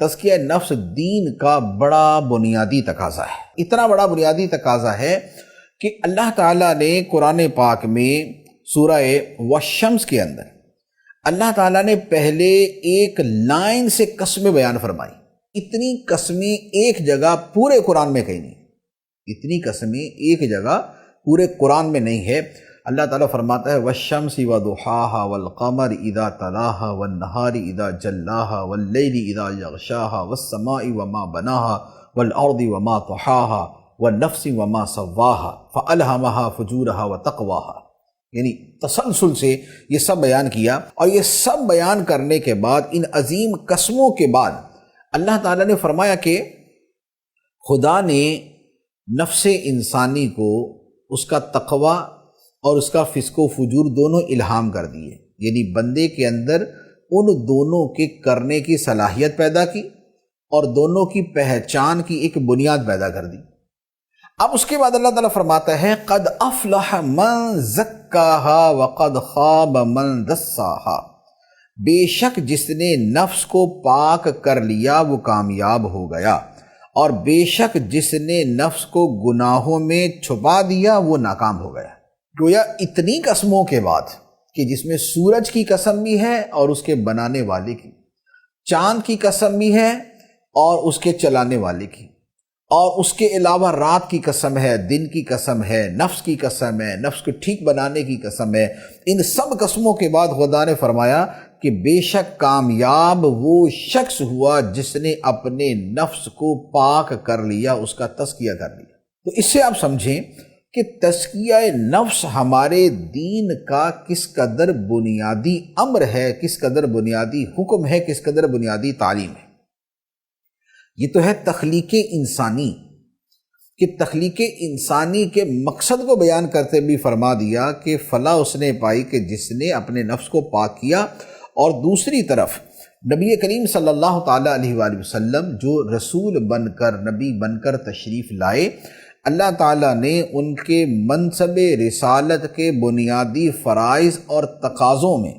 تزکیہ نفس دین کا بڑا بنیادی تقاضا ہے، اتنا بڑا بنیادی تقاضا ہے کہ اللہ تعالیٰ نے قرآن پاک میں سورہ والشمس کے اندر اللہ تعالیٰ نے پہلے ایک لائن سے قسمیں بیان فرمائی۔ اتنی قسمیں ایک جگہ پورے قرآن میں کہیں نہیں، اتنی قسمیں ایک جگہ پورے قرآن میں نہیں ہے۔ اللہ تعالیٰ فرماتا ہے والشمس وضحاها والقمر اذا تلاها والنہار اذا جلاها واللیل اذا یغشاها والسماء وما بناها والارض وما طحاها والنفس وما سواها فألہمها فجورها وتقواها۔ یعنی تسلسل سے یہ سب بیان کیا، اور یہ سب بیان کرنے کے بعد، ان عظیم قسموں کے بعد اللہ تعالیٰ نے فرمایا کہ خدا نے نفس انسانی کو اس کا تقوی اور اس کا فسق و فجور دونوں الہام کر دیے، یعنی بندے کے اندر ان دونوں کے کرنے کی صلاحیت پیدا کی اور دونوں کی پہچان کی ایک بنیاد پیدا کر دی۔ اب اس کے بعد اللہ تعالیٰ فرماتا ہے قد افلح من زکاہا وقد خاب من دساہا، بے شک جس نے نفس کو پاک کر لیا وہ کامیاب ہو گیا، اور بے شک جس نے نفس کو گناہوں میں چھپا دیا وہ ناکام ہو گیا۔ گویا اتنی قسموں کے بعد کہ جس میں سورج کی قسم بھی ہے اور اس کے بنانے والے کی، چاند کی قسم بھی ہے اور اس کے چلانے والے کی، اور اس کے علاوہ رات کی قسم ہے، دن کی قسم ہے، نفس کی قسم ہے، نفس کو ٹھیک بنانے کی قسم ہے۔ ان سب قسموں کے بعد خدا نے فرمایا کہ بے شک کامیاب وہ شخص ہوا جس نے اپنے نفس کو پاک کر لیا، اس کا تزکیہ کر لیا۔ تو اس سے آپ سمجھیں کہ تزکیہ نفس ہمارے دین کا کس قدر بنیادی امر ہے، کس قدر بنیادی حکم ہے، کس قدر بنیادی تعلیم ہے۔ یہ تو ہے تخلیق انسانی، کہ تخلیق انسانی کے مقصد کو بیان کرتے بھی فرما دیا کہ فلاح اس نے پائی کہ جس نے اپنے نفس کو پاک کیا، اور دوسری طرف نبی کریم صلی اللہ تعالیٰ علیہ وآلہ وسلم جو رسول بن کر، نبی بن کر تشریف لائے، اللہ تعالیٰ نے ان کے منصب رسالت کے بنیادی فرائض اور تقاضوں میں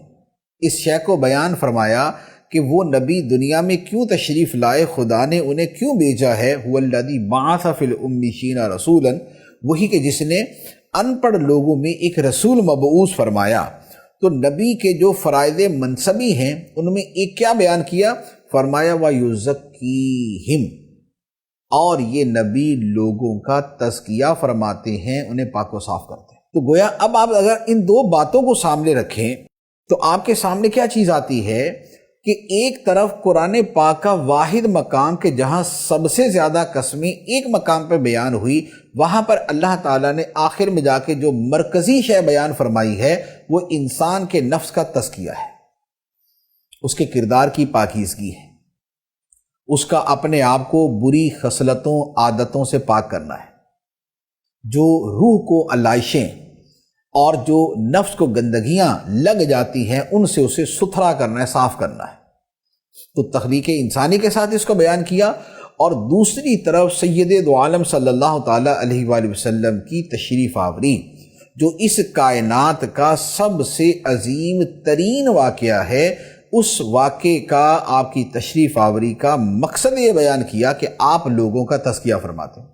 اس شے کو بیان فرمایا کہ وہ نبی دنیا میں کیوں تشریف لائے، خدا نے انہیں کیوں بھیجا ہے۔ هو الذی بعث فی الأمیین رسولا، وہی کہ جس نے ان پڑھ لوگوں میں ایک رسول مبعوث فرمایا۔ تو نبی کے جو فرائض منصبی ہیں ان میں ایک کیا بیان کیا، فرمایا وَيُزَكِّيهِمْ، اور یہ نبی لوگوں کا تزکیہ فرماتے ہیں، انہیں پاک و صاف کرتے ہیں۔ تو گویا اب آپ اگر ان دو باتوں کو سامنے رکھیں تو آپ کے سامنے کیا چیز آتی ہے کہ ایک طرف قرآن پاک کا واحد مقام کہ جہاں سب سے زیادہ قسمیں ایک مقام پر بیان ہوئی، وہاں پر اللہ تعالیٰ نے آخر میں جا کے جو مرکزی شے بیان فرمائی ہے وہ انسان کے نفس کا تزکیہ ہے، اس کے کردار کی پاکیزگی ہے، اس کا اپنے آپ کو بری خصلتوں عادتوں سے پاک کرنا ہے، جو روح کو علائشیں اور جو نفس کو گندگیاں لگ جاتی ہیں ان سے اسے ستھرا کرنا ہے، صاف کرنا ہے۔ تو تخلیق انسانی کے ساتھ اس کو بیان کیا، اور دوسری طرف سید دو عالم صلی اللہ تعالیٰ علیہ وآلہ وسلم کی تشریف آوری، جو اس کائنات کا سب سے عظیم ترین واقعہ ہے، اس واقعے کا، آپ کی تشریف آوری کا مقصد یہ بیان کیا کہ آپ لوگوں کا تزکیہ فرماتے ہیں۔